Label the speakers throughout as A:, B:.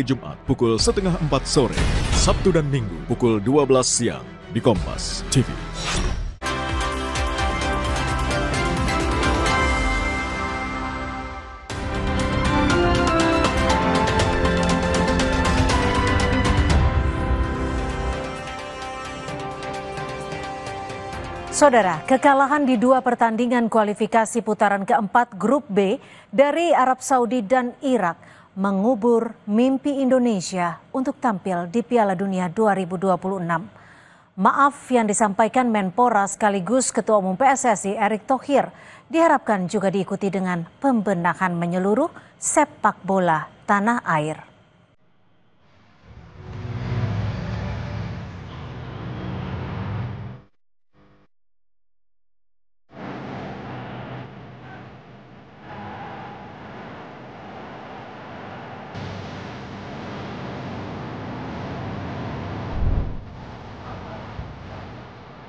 A: Jumat pukul setengah 4 sore, Sabtu dan Minggu pukul 12 siang di Kompas TV.
B: Saudara, kekalahan di dua pertandingan kualifikasi putaran keempat Grup B dari Arab Saudi dan Irak mengubur mimpi Indonesia untuk tampil di Piala Dunia 2026. Maaf yang disampaikan Menpora sekaligus Ketua Umum PSSI Erick Thohir diharapkan juga diikuti dengan pembenahan menyeluruh sepak bola tanah air.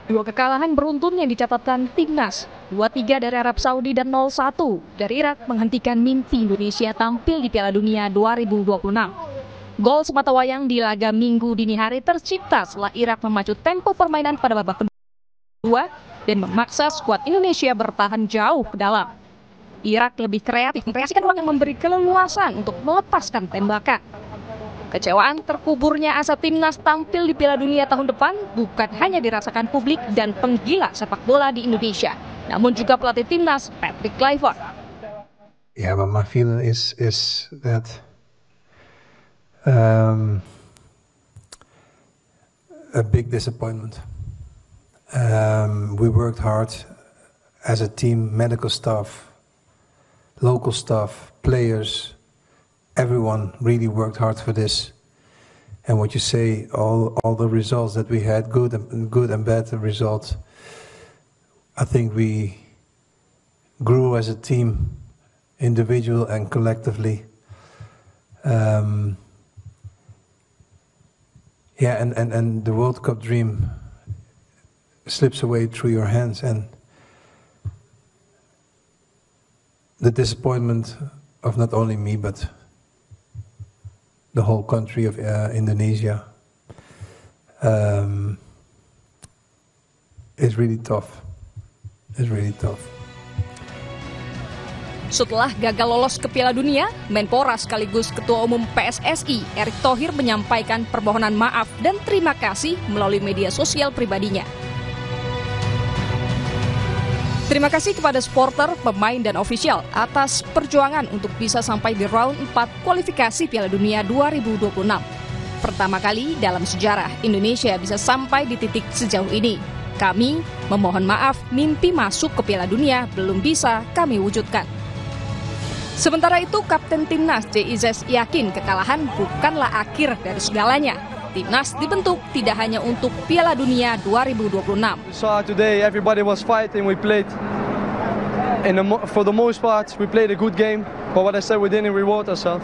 C: Dua kekalahan beruntun yang dicatatkan Timnas, 2-3 dari Arab Saudi dan 0-1 dari Irak menghentikan mimpi Indonesia tampil di Piala Dunia 2026. Gol sematawayang di laga Minggu dini hari tercipta setelah Irak memacu tempo permainan pada babak kedua dan memaksa skuad Indonesia bertahan jauh ke dalam. Irak lebih kreatif mengkreasikan ruang yang memberi keleluasan untuk melepaskan tembakan. Kecewaan terkuburnya asa Timnas tampil di Piala Dunia tahun depan bukan hanya dirasakan publik dan penggila sepak bola di Indonesia, namun juga pelatih Timnas Patrick Kluivert.
D: Yeah, but my feeling is that a big disappointment. We worked hard as a team, medical staff, local staff, players. Everyone really worked hard for this, and what you say, all the results that we had, good and bad results. I think we grew as a team, individual and collectively. Yeah, and the World Cup dream slips away through your hands, and the disappointment of not only me but the whole country of Indonesia is really tough. It's really tough.
C: Setelah gagal lolos ke Piala Dunia, Menpora sekaligus Ketua Umum PSSI Erick Thohir menyampaikan permohonan maaf dan terima kasih melalui media sosial pribadinya. Terima kasih kepada supporter, pemain, dan ofisial atas perjuangan untuk bisa sampai di round 4 kualifikasi Piala Dunia 2026. Pertama kali dalam sejarah Indonesia bisa sampai di titik sejauh ini. Kami memohon maaf mimpi masuk ke Piala Dunia belum bisa kami wujudkan. Sementara itu, Kapten Timnas JIZ yakin kekalahan bukanlah akhir dari segalanya. Timnas dibentuk tidak hanya untuk Piala Dunia 2026.
E: So today everybody was fighting. We played for the most part we played a good game. But what I said, we didn't reward ourselves.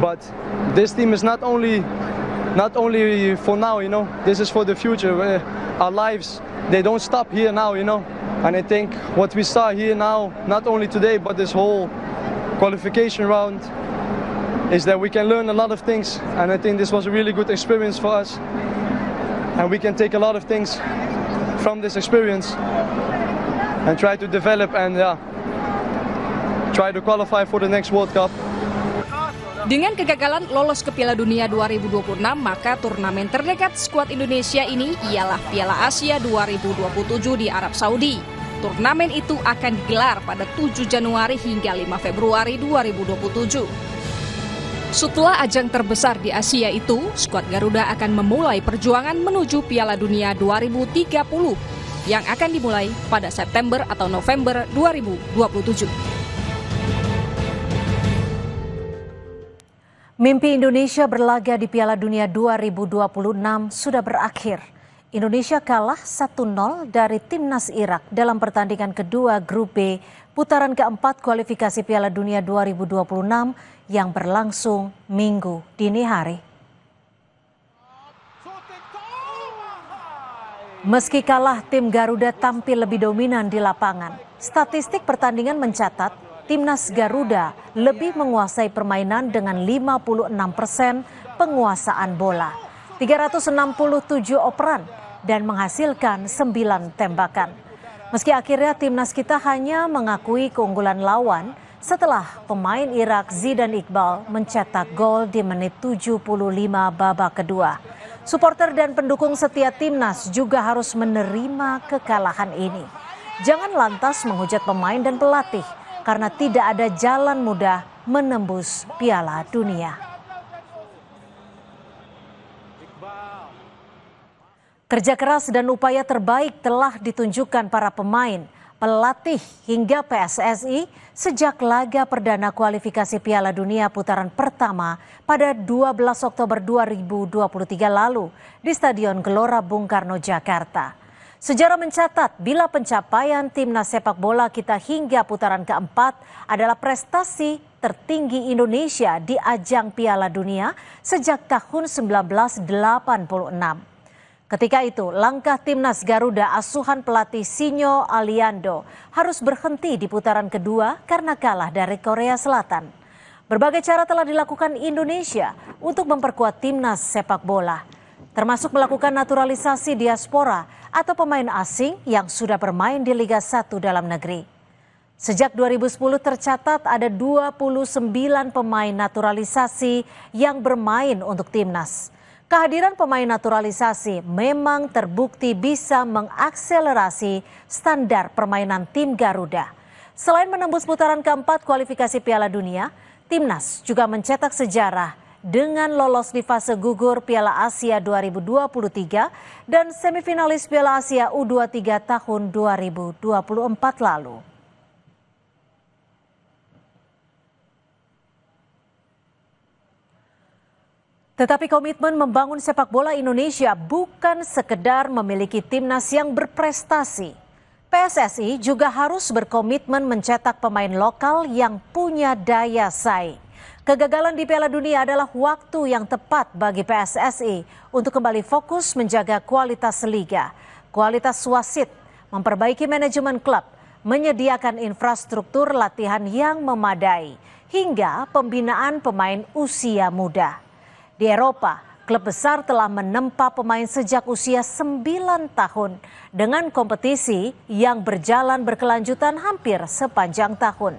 E: But this team is not only for now, you know. This is for the future. Our lives, they don't stop here now, you know. And I think what we saw here now, not only today but this whole qualification round, is that we can learn a lot of things, and I think this was a really good experience for us, and we can take a lot of things from this experience and try to develop and try to qualify for the next World Cup.
C: Dengan kegagalan lolos ke Piala Dunia 2026, maka turnamen terdekat skuad Indonesia ini ialah Piala Asia 2027 di Arab Saudi. Turnamen itu akan digelar pada 7 Januari hingga 5 Februari 2027. Setelah ajang terbesar di Asia itu, skuad Garuda akan memulai perjuangan menuju Piala Dunia 2030 yang akan dimulai pada September atau November 2027.
B: Mimpi Indonesia berlaga di Piala Dunia 2026 sudah berakhir. Indonesia kalah 1-0 dari Timnas Irak dalam pertandingan kedua Grup B putaran keempat kualifikasi Piala Dunia 2026 yang berlangsung Minggu dini hari. Meski kalah, tim Garuda tampil lebih dominan di lapangan. Statistik pertandingan mencatat Timnas Garuda lebih menguasai permainan dengan 56% penguasaan bola, 367 operan, dan menghasilkan 9 tembakan. Meski akhirnya timnas kita hanya mengakui keunggulan lawan setelah pemain Irak Zidane Iqbal mencetak gol di menit 75 babak kedua. Supporter dan pendukung setia timnas juga harus menerima kekalahan ini. Jangan lantas menghujat pemain dan pelatih karena tidak ada jalan mudah menembus Piala Dunia. Kerja keras dan upaya terbaik telah ditunjukkan para pemain, pelatih hingga PSSI sejak laga perdana kualifikasi Piala Dunia putaran pertama pada 12 Oktober 2023 lalu di Stadion Gelora Bung Karno, Jakarta. Sejarah mencatat bila pencapaian timnas sepak bola kita hingga putaran keempat adalah prestasi tertinggi Indonesia di ajang Piala Dunia sejak tahun 1986. Ketika itu, langkah timnas Garuda asuhan pelatih Sinyo Aliando harus berhenti di putaran kedua karena kalah dari Korea Selatan. Berbagai cara telah dilakukan Indonesia untuk memperkuat timnas sepak bola, termasuk melakukan naturalisasi diaspora atau pemain asing yang sudah bermain di Liga 1 dalam negeri. Sejak 2010 tercatat ada 29 pemain naturalisasi yang bermain untuk timnas. Kehadiran pemain naturalisasi memang terbukti bisa mengakselerasi standar permainan tim Garuda. Selain menembus putaran keempat kualifikasi Piala Dunia, timnas juga mencetak sejarah dengan lolos di fase gugur Piala Asia 2023 dan semifinalis Piala Asia U23 tahun 2024 lalu. Tetapi komitmen membangun sepak bola Indonesia bukan sekedar memiliki timnas yang berprestasi. PSSI juga harus berkomitmen mencetak pemain lokal yang punya daya saing. Kegagalan di Piala Dunia adalah waktu yang tepat bagi PSSI untuk kembali fokus menjaga kualitas liga, kualitas wasit, memperbaiki manajemen klub, menyediakan infrastruktur latihan yang memadai, hingga pembinaan pemain usia muda. Di Eropa, klub besar telah menempa pemain sejak usia 9 tahun dengan kompetisi yang berjalan berkelanjutan hampir sepanjang tahun.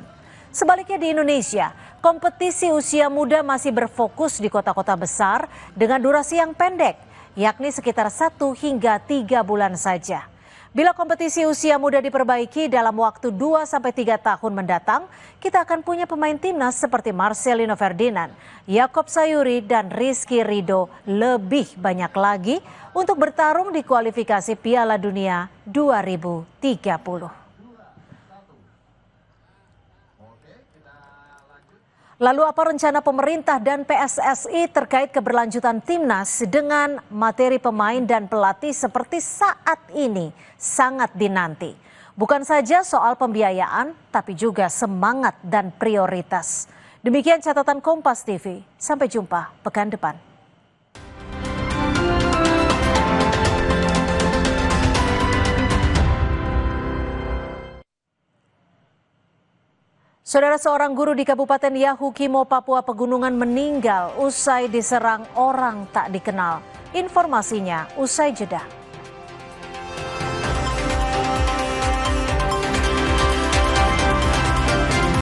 B: Sebaliknya di Indonesia, kompetisi usia muda masih berfokus di kota-kota besar dengan durasi yang pendek, yakni sekitar 1 hingga 3 bulan saja. Bila kompetisi usia muda diperbaiki dalam waktu 2-3 tahun mendatang, kita akan punya pemain timnas seperti Marcelino Ferdinand, Yakob Sayuri, dan Rizky Ridho lebih banyak lagi untuk bertarung di kualifikasi Piala Dunia 2030. Lalu apa rencana pemerintah dan PSSI terkait keberlanjutan timnas dengan materi pemain dan pelatih seperti saat ini sangat dinanti. Bukan saja soal pembiayaan, tapi juga semangat dan prioritas. Demikian catatan Kompas TV. Sampai jumpa pekan depan. Saudara, seorang guru di Kabupaten Yahukimo, Papua Pegunungan meninggal usai diserang orang tak dikenal. Informasinya usai jeda.